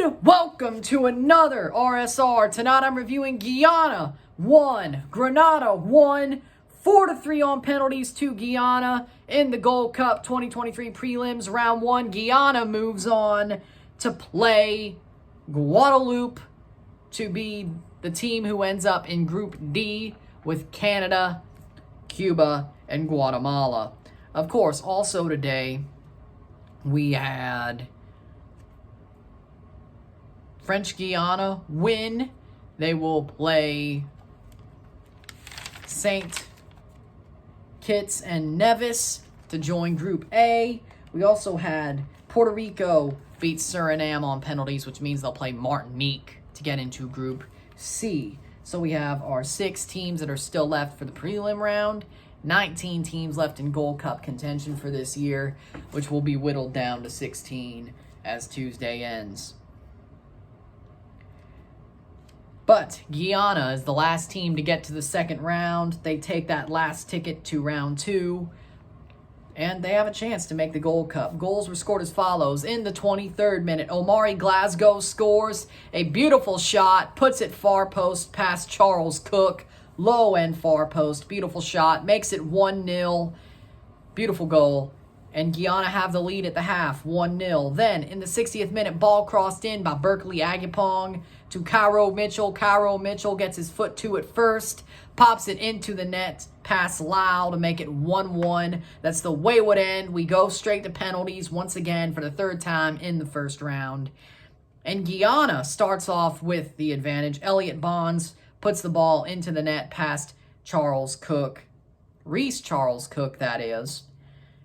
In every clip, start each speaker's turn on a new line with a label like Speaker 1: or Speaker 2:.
Speaker 1: And welcome to another RSR. Tonight I'm reviewing Guyana 1, Grenada 1, 4-3 on penalties to Guyana in the Gold Cup 2023 Prelims Round 1. Guyana moves on to play Guadeloupe to be the team who ends up in Group D with Canada, Cuba, and Guatemala. Of course, also today we had French Guyana win. They will play St. Kitts and Nevis to join Group A. We also had Puerto Rico beat Suriname on penalties, which means they'll play Martinique to get into Group C. So we have our 6 teams that are still left for the prelim round. 19 teams left in Gold Cup contention for this year, which will be whittled down to 16 as Tuesday ends. But Guyana is the last team to get to the second round. They take that last ticket to round 2, and they have a chance to make the Gold Cup. Goals were scored as follows. In the 23rd minute, Omari Glasgow scores a beautiful shot, puts it far post past Charles Cook. Low end far post, beautiful shot, makes it 1-0. Beautiful goal. And Guyana have the lead at the half, 1-0. Then, in the 60th minute, ball crossed in by Berkeley Agapong to Cairo Mitchell. Cairo Mitchell gets his foot to it first, pops it into the net, past Lau to make it 1-1. That's the way it would end. We go straight to penalties once again for the third time in the first round. And Guyana starts off with the advantage. Elliot Bonds puts the ball into the net past Charles Cook. Reese Charles Cook, that is.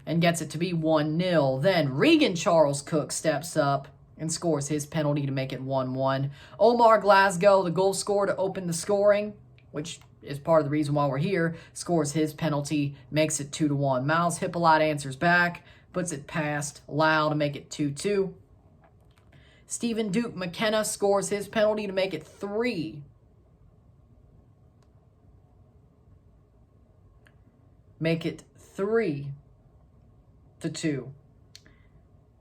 Speaker 1: And gets it to be 1-0. Then Regan Charles Cook steps up and scores his penalty to make it 1-1. Omar Glasgow, the goal scorer to open the scoring, which is part of the reason why we're here, scores his penalty, makes it 2-1. Miles Hippolyte answers back, puts it past Lau to make it 2-2. Stephen Duke McKenna scores his penalty to make it 3. Make it 3-2.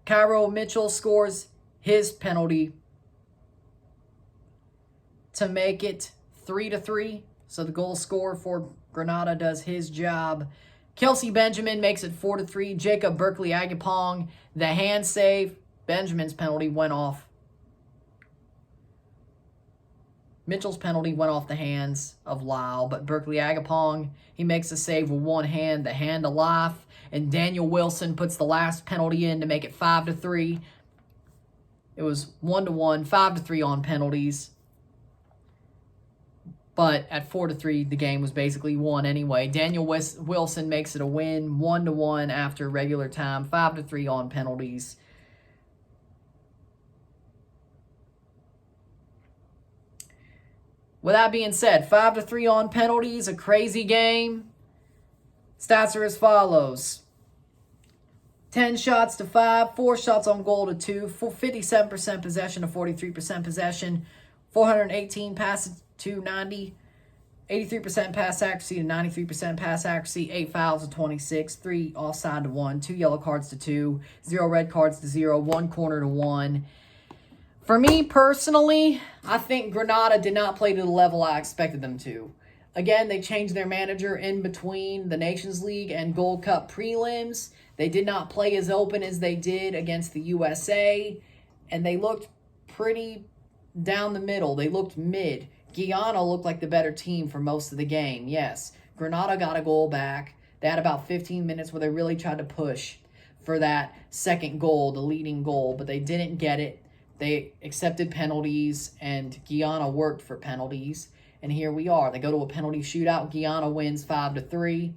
Speaker 1: Cairo Mitchell scores his penalty to make it 3-3. So the goal scorer for Grenada does his job. Kelsey Benjamin makes it 4-3. Jacob Berkeley Agapong, the hand save. Benjamin's penalty went off. Mitchell's penalty went off the hands of Lau, but Berkeley Agapong, he makes a save with one hand, the hand of life, and Daniel Wilson puts the last penalty in to make it 5-3. It was 1-1, 5-3 on penalties. But at 4-3, the game was basically won anyway. Daniel Wilson makes it a win, 1-1 after regular time, 5-3 on penalties. With that being said, 5-3 on penalties, a crazy game. Stats are as follows. 10 shots to 5, 4 shots on goal to 2, 57% possession to 43% possession, 418 passes to 90, 83% pass accuracy to 93% pass accuracy, 8 fouls to 26, 3 offside to 1, 2 yellow cards to 2, 0 red cards to 0, 1 corner to 1. For me, personally, I think Grenada did not play to the level I expected them to. Again, they changed their manager in between the Nations League and Gold Cup prelims. They did not play as open as they did against the USA, and they looked pretty down the middle. They looked mid. Guyana looked like the better team for most of the game, yes. Grenada got a goal back. They had about 15 minutes where they really tried to push for that second goal, the leading goal, but they didn't get it. They accepted penalties, and Guyana worked for penalties. And here we are. They go to a penalty shootout. Guyana wins 5-3.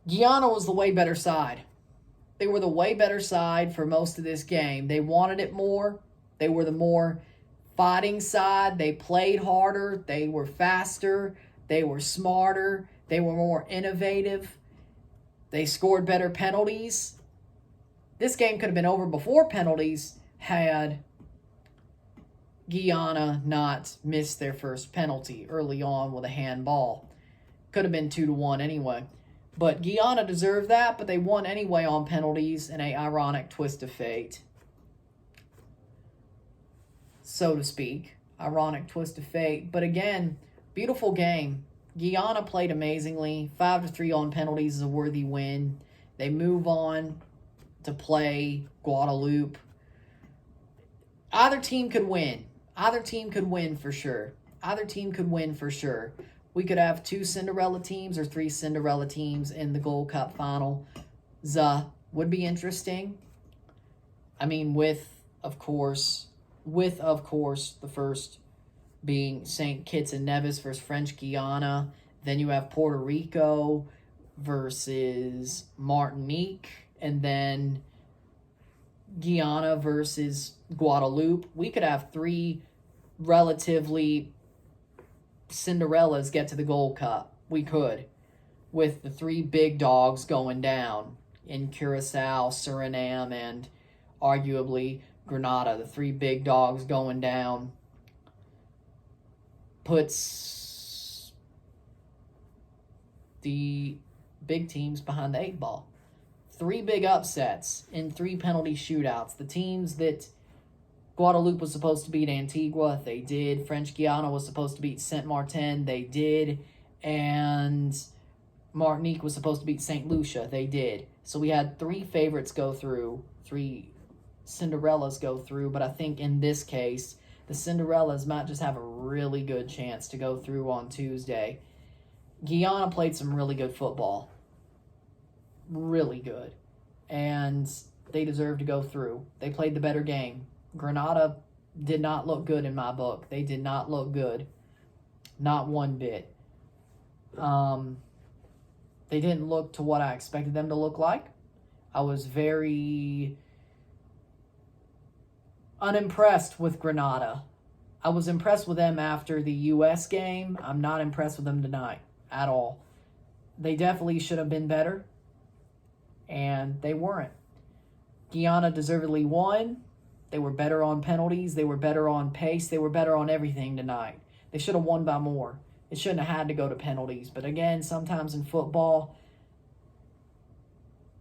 Speaker 1: Guyana was the way better side. They were the way better side for most of this game. They wanted it more. They were the more fighting side. They played harder. They were faster. They were smarter. They were more innovative. They scored better penalties. This game could have been over before penalties had Guyana not missed their first penalty early on with a handball. Could have been 2-1 anyway. But Guyana deserved that, but they won anyway on penalties in an ironic twist of fate. so to speak. Ironic twist of fate. But again, beautiful game. Guyana played amazingly. 5-3 on penalties is a worthy win. They move on to play Guadeloupe. Either team could win. Either team could win for sure. Either team could win for sure. We could have 2 Cinderella teams or 3 Cinderella teams in the Gold Cup final. Would be interesting. I mean, with of course, the first being St. Kitts and Nevis versus French Guiana. Then you have Puerto Rico versus Martinique. And then Guyana versus Guadeloupe. We could have 3 relatively Cinderellas get to the Gold Cup. We could. With the 3 big dogs going down in Curacao, Suriname, and arguably Grenada. The 3 big dogs going down puts the big teams behind the 8 ball. 3 big upsets in 3 penalty shootouts. The teams that Guadeloupe was supposed to beat Antigua, they did. French Guiana was supposed to beat Saint Martin, they did. And Martinique was supposed to beat St. Lucia, they did. So we had 3 favorites go through, 3 Cinderellas go through. But I think in this case, the Cinderellas might just have a really good chance to go through on Tuesday. Guyana played some really good football. Really good. And they deserve to go through. They played the better game. Grenada did not look good in my book. They did not look good. Not one bit. They didn't look to what I expected them to look like. I was very unimpressed with Grenada. I was impressed with them after the U.S. game. I'm not impressed with them tonight at all. They definitely should have been better, and they weren't. Guyana deservedly won. They were better on penalties. They were better on pace. They were better on everything tonight. They should have won by more. It shouldn't have had to go to penalties. But again, sometimes in football,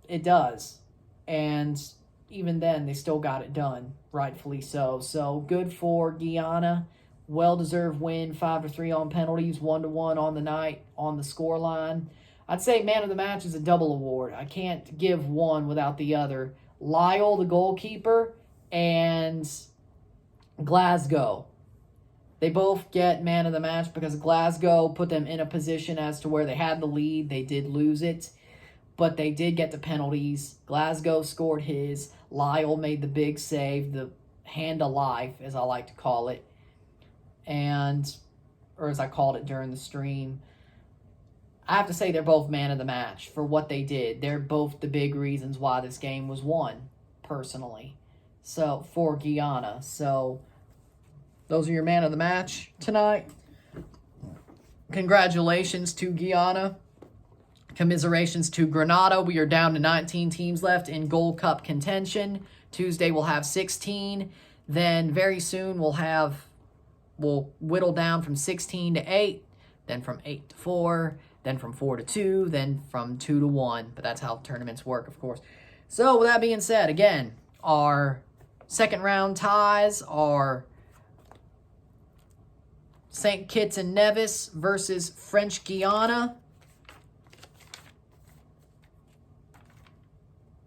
Speaker 1: it does. And even then, they still got it done, rightfully so. So good for Guyana. Well-deserved win, 5-3 on penalties, 1-1 on the night, on the scoreline. I'd say man of the match is a double award. I can't give one without the other. Lyle, the goalkeeper, and Glasgow. They both get man of the match because Glasgow put them in a position as to where they had the lead. They did lose it, but they did get the penalties. Glasgow scored his. Lyle made the big save, the hand of life, as I like to call it, or as I called it during the stream. I have to say they're both man of the match for what they did. They're both the big reasons why this game was won, personally. So, for Guyana. So, those are your man of the match tonight. Congratulations to Guyana. Commiserations to Grenada. We are down to 19 teams left in Gold Cup contention. Tuesday we'll have 16. Then very soon we'll whittle down from 16 to 8. Then from 8 to 4. Then from 4 to 2. Then from 2 to 1. But that's how tournaments work, of course. So with that being said, again, our second round ties are St. Kitts and Nevis versus French Guiana.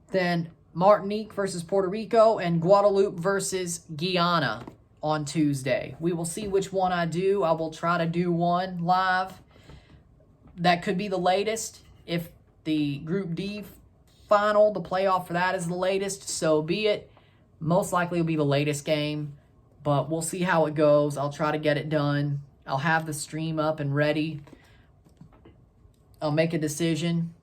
Speaker 1: Then Martinique versus Puerto Rico and Guadeloupe versus Guyana on Tuesday. We will see which one I do. I will try to do one live. That could be the latest. If the Group D final, the playoff for that is the latest, so be it. Most likely it'll be the latest game, but we'll see how it goes. I'll try to get it done. I'll have the stream up and ready. I'll make a decision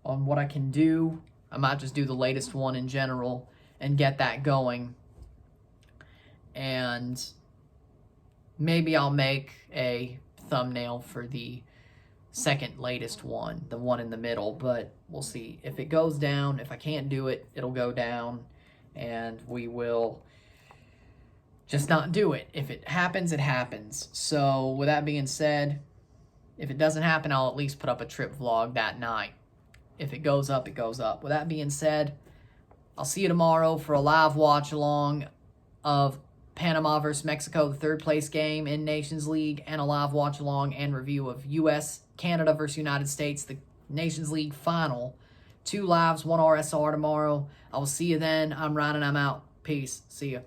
Speaker 1: on what I can do. I might just do the latest one in general and get that going. And maybe I'll make a thumbnail for the second latest one, the one in the middle, but we'll see. If it goes down, if I can't do it, it'll go down, and we will just not do it. If it happens, it happens. So with that being said, if it doesn't happen, I'll at least put up a trip vlog that night. If it goes up, it goes up. With that being said, I'll see you tomorrow for a live watch along of Panama versus Mexico, the third place game in Nations League, and a live watch along and review of U.S., Canada versus United States, the Nations League final. 2 lives, 1 RSR tomorrow. I will see you then. I'm Ryan and I'm out. Peace. See ya.